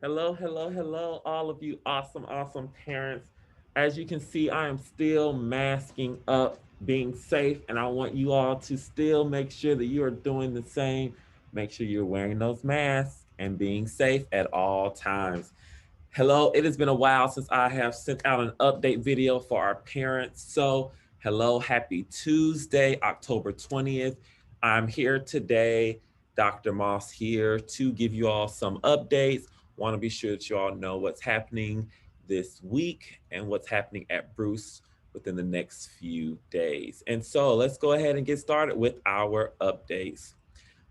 Hello, hello, hello, all of you awesome, awesome parents. As you can see, I am still masking up, being safe, and I want you all to still make sure that you are doing the same. Make sure you're wearing those masks and being safe at all times. Hello, it has been a while since I have sent out an update video for our parents. So, hello, happy Tuesday, October 20th. I'm here today, Dr. Moss here to give you all some updates. Want to be sure that you all know what's happening this week and what's happening at Bruce within the next few days. And so, let's go ahead and get started with our updates.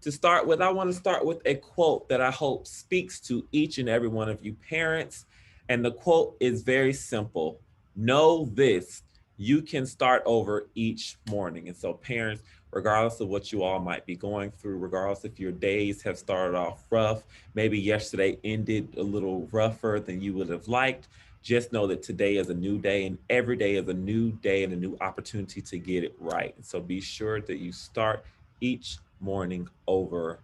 To start with, I want to start with a quote that I hope speaks to each and every one of you parents. And the quote is very simple: know this, you can start over each morning. And so, parents, regardless of what you all might be going through, regardless if your days have started off rough, maybe yesterday ended a little rougher than you would have liked, just know that today is a new day and every day is a new day and a new opportunity to get it right. And so, be sure that you start each morning over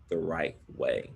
the right way.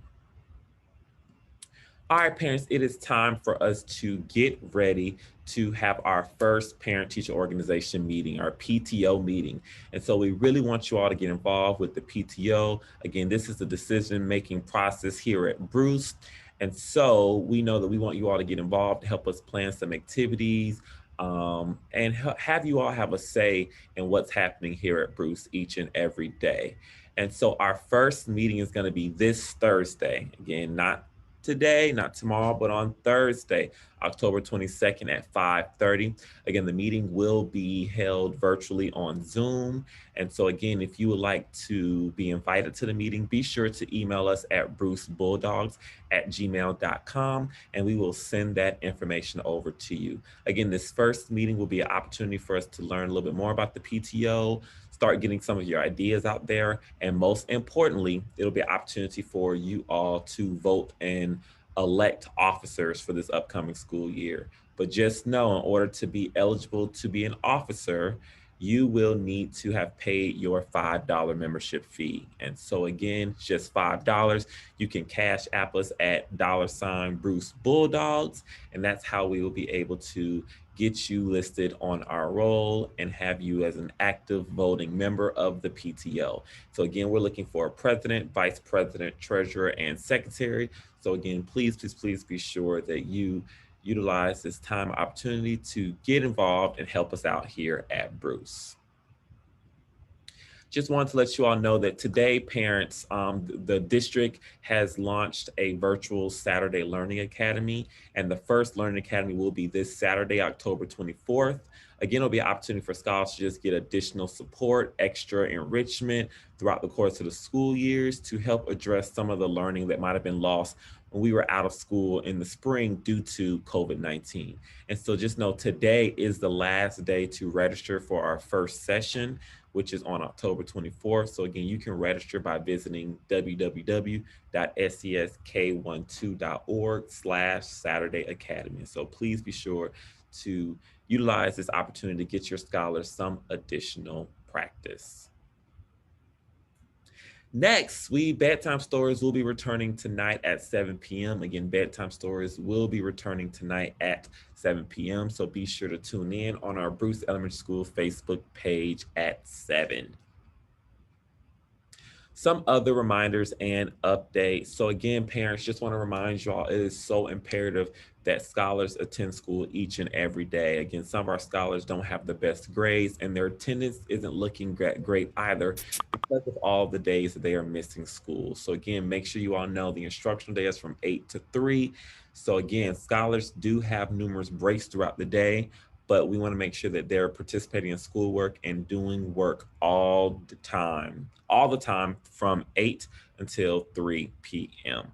All right, parents, it is time for us to get ready to have our first parent teacher organization meeting, our PTO meeting. And so we really want you all to get involved with the PTO. Again, this is the decision making process here at Bruce. And so we know that we want you all to get involved to help us plan some activities, and have you all have a say in what's happening here at Bruce each and every day. And so our first meeting is going to be this Thursday. Again, not today, not tomorrow, but on Thursday, October 22nd at 5:30. Again, the meeting will be held virtually on Zoom. And so again, if you would like to be invited to the meeting, be sure to email us at brucebulldogs@gmail.com and we will send that information over to you. Again, this first meeting will be an opportunity for us to learn a little bit more about the PTO, start getting some of your ideas out there, and most importantly, it'll be an opportunity for you all to vote and elect officers for this upcoming school year. But just know, in order to be eligible to be an officer, you will need to have paid your $5 membership fee. And so again, just $5. You can cash app us at $Bruce Bulldogs, and that's how we will be able to get you listed on our roll and have you as an active voting member of the PTO. So again, we're looking for a president, vice president, treasurer, and secretary. So again, please, please, please be sure that you utilize this time opportunity to get involved and help us out here at Bruce. Just wanted to let you all know that today, parents, the district has launched a virtual Saturday Learning Academy, and the first Learning Academy will be this Saturday, October 24th. Again, it'll be an opportunity for scholars to just get additional support, extra enrichment throughout the course of the school years to help address some of the learning that might have been lost when we were out of school in the spring due to COVID-19. And so just know today is the last day to register for our first session, which is on October 24th. So again, you can register by visiting www.sesk12.org/Saturday Academy. So please be sure to utilize this opportunity to get your scholars some additional practice. Next, we bedtime stories will be returning tonight at 7 p.m. Again, bedtime stories will be returning tonight at 7 p.m. So be sure to tune in on our Bruce Elementary School Facebook page at 7. Some other reminders and updates. So again, parents, just want to remind y'all, it is so imperative that scholars attend school each and every day. Again, some of our scholars don't have the best grades and their attendance isn't looking great either because of all the days that they are missing school. So again, make sure you all know the instructional day is from 8 to 3. So again, scholars do have numerous breaks throughout the day, but we want to make sure that they're participating in schoolwork and doing work all the time from 8 until 3 p.m.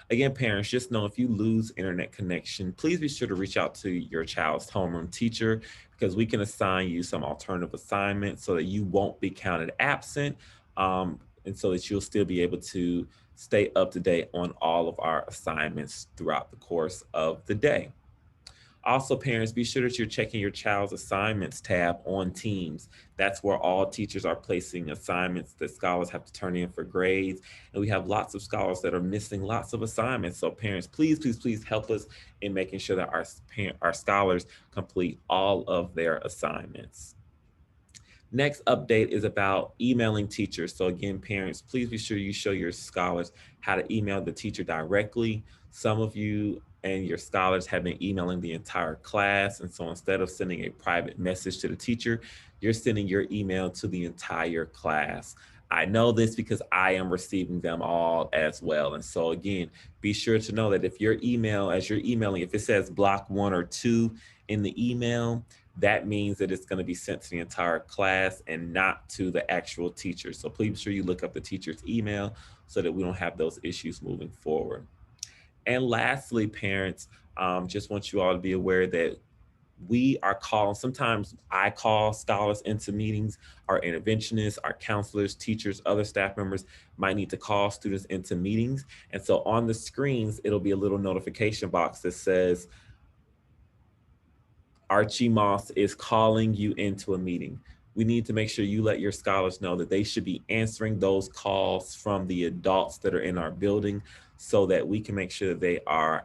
Again, parents, just know if you lose internet connection, please be sure to reach out to your child's homeroom teacher because we can assign you some alternative assignments so that you won't be counted absent, and so that you'll still be able to stay up to date on all of our assignments throughout the course of the day. Also, parents, be sure that you're checking your child's assignments tab on Teams. That's where all teachers are placing assignments that scholars have to turn in for grades. And we have lots of scholars that are missing lots of assignments. So, parents, please, please, please help us in making sure that our scholars complete all of their assignments. Next update is about emailing teachers. So again, parents, please be sure you show your scholars how to email the teacher directly. Some of you and your scholars have been emailing the entire class. And so instead of sending a private message to the teacher, you're sending your email to the entire class. I know this because I am receiving them all as well. And so again, be sure to know that if your email, as you're emailing, if it says block 1 or 2 in the email, that means that it's going to be sent to the entire class and not to the actual teacher. So please be sure you look up the teacher's email so that we don't have those issues moving forward. And lastly, parents, just want you all to be aware that we are calling, sometimes I call scholars into meetings, our interventionists, our counselors, teachers, other staff members might need to call students into meetings. And so on the screens, it'll be a little notification box that says, Archie Moss is calling you into a meeting. We need to make sure you let your scholars know that they should be answering those calls from the adults that are in our building so that we can make sure that they are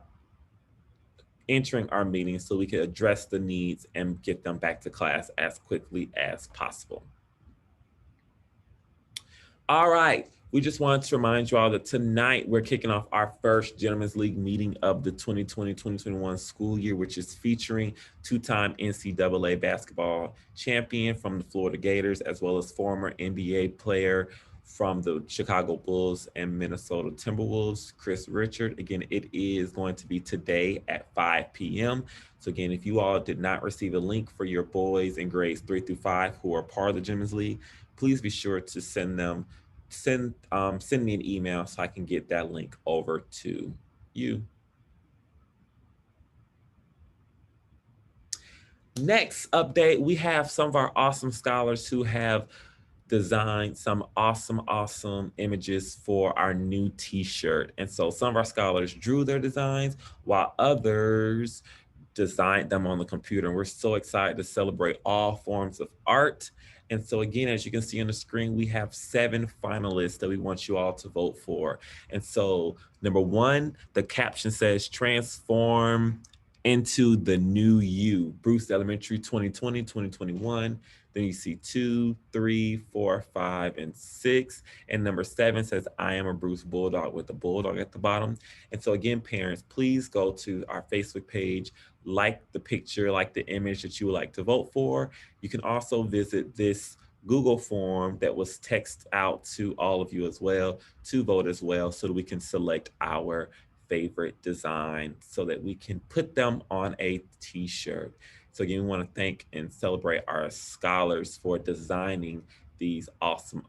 entering our meetings so we can address the needs and get them back to class as quickly as possible. All right. We just wanted to remind you all that tonight we're kicking off our first Gentlemen's League meeting of the 2020-2021 school year, which is featuring two-time NCAA basketball champion from the Florida Gators, as well as former NBA player from the Chicago Bulls and Minnesota Timberwolves, Chris Richard. Again, it is going to be today at 5 p.m. So again, if you all did not receive a link for your boys in grades 3 through 5 who are part of the Gentlemen's League, please be sure to send me an email so I can get that link over to you. Next update, we have some of our awesome scholars who have designed some awesome images for our new t-shirt. And so some of our scholars drew their designs while others designed them on the computer. And we're so excited to celebrate all forms of art. And so again, as you can see on the screen, we have 7 finalists that we want you all to vote for. And so number 1, the caption says transform into the new you, Bruce Elementary 2020-2021. Then you see 2, 3, 4, 5, and 6. And number 7 says, I am a Bruce Bulldog with the Bulldog at the bottom. And so again, parents, please go to our Facebook page, like the picture, like the image that you would like to vote for. You can also visit this Google form that was texted out to all of you as well to vote as well so that we can select our favorite design so that we can put them on a t-shirt. So again, we want to thank and celebrate our scholars for designing these awesome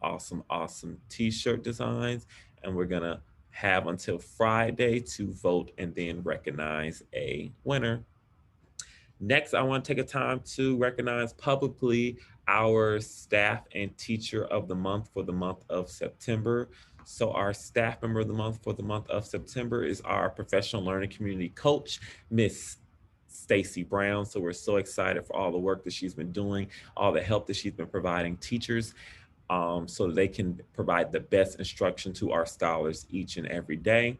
t-shirt designs. And we're going to have until Friday to vote and then recognize a winner. Next, I want to take a time to recognize publicly our staff and teacher of the month for the month of September. So our staff member of the month for the month of September is our professional learning community coach, Miss Stacy Brown. So we're so excited for all the work that she's been doing, all the help that she's been providing teachers so that they can provide the best instruction to our scholars each and every day.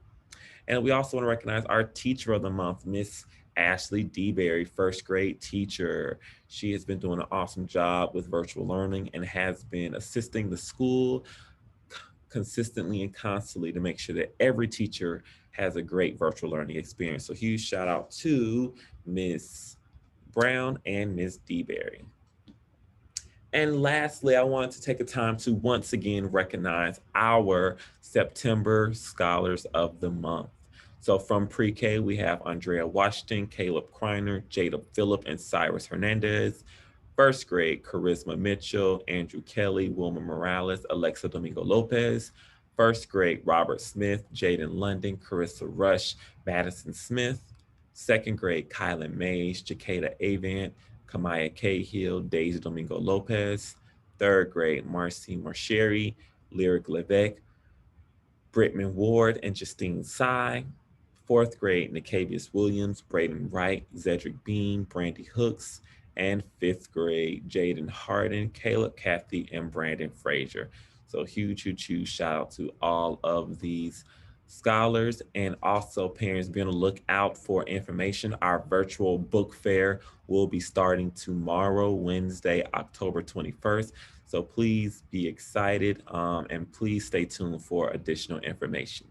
And we also want to recognize our teacher of the month, Miss Ashley DeBerry, first grade teacher. She has been doing an awesome job with virtual learning and has been assisting the school consistently and constantly to make sure that every teacher has a great virtual learning experience. So huge shout out to Miss Brown and Miss DeBerry. And lastly, I want to take a time to once again recognize our September Scholars of the Month. So from pre-K, we have Andrea Washington, Caleb Kreiner, Jada Phillip, and Cyrus Hernandez. First grade, Charisma Mitchell, Andrew Kelly, Wilma Morales, Alexa Domingo Lopez. First grade, Robert Smith, Jaden London, Carissa Rush, Madison Smith. Second grade, Kylan Mays, Jacada Avant, Kamaya Cahill, Daisy Domingo Lopez. Third grade, Marcy Marcheri, Lyric Levesque, Brittman Ward, and Justine Tsai. fourth grade, Nicavius Williams, Braden Wright, Zedric Bean, Brandy Hooks, and fifth grade, Jaden Harden, Caleb Cathy, and Brandon Frazier. So huge shout out to all of these scholars, and also parents, be on the lookout for information. Our virtual book fair will be starting tomorrow, Wednesday, October 21st. So please be excited, and please stay tuned for additional information.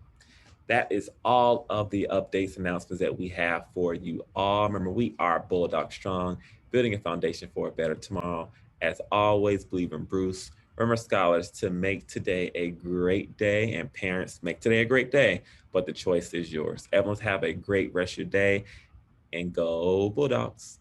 That is all of the updates, announcements that we have for you all. Remember, we are Bulldog Strong, building a foundation for a better tomorrow. As always, believe in Bruce. Remember, scholars, to make today a great day, and parents, make today a great day, but the choice is yours. Everyone's have a great rest of your day, and go Bulldogs.